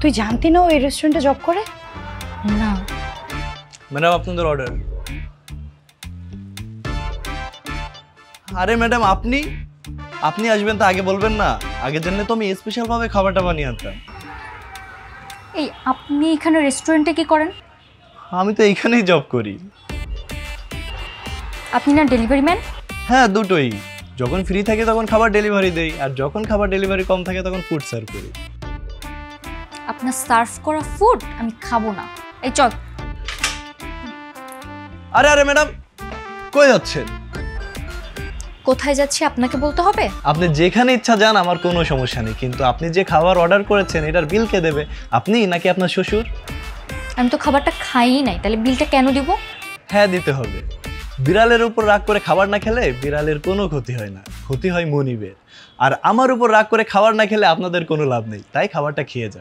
তুই জানতি না ও এই রেস্টুরেন্টে জব করে? না। ম্যাডাম আপনাদের অর্ডার। আরে ম্যাডাম আপনি আপনি আসবেন তো আগে বলবেন না? আগে জানলে তো আমি স্পেশাল ভাবে খাবারটা বানিয়ে আনতাম। এই আপনি এখানে রেস্টুরেন্টে কি করেন? আমি তো এইখানেই জব করি। আপনি না ডেলিভারি ম্যান? হ্যাঁ দুটোই, যখন ফ্রি থাকি তখন খাবার ডেলিভারি দেই, আর যখন খাবার ডেলিভারি কম থাকে তখন ফুড সার্ভ করি। আপনার সার্ভ করা ফুড আমি খাবো না। এই চল। আরে আরে ম্যাডাম কই যাচ্ছেন? কোথায় যাচ্ছি আপনাকে বলতে হবে? আপনি যেখানে ইচ্ছা যান, আমার কোনো সমস্যা নেই, কিন্তু আপনি যে খাবার অর্ডার করেছেন এটার বিল কে দেবে? আপনি নাকি আপনার শ্বশুর? আমি তো খাবারটা খাইই নাই, তাহলে বিলটা কেন দিব? হ্যাঁ দিতে হবে। বিড়ালের উপর রাগ করে খাবার না খেলে বিড়ালের কোনো ক্ষতি হয় না, ক্ষতি হয় মনিবের। আর আমার উপর রাগ করে খাবার না খেলে আপনাদের কোনো লাভ নেই, তাই খাবারটা খেয়ে যান।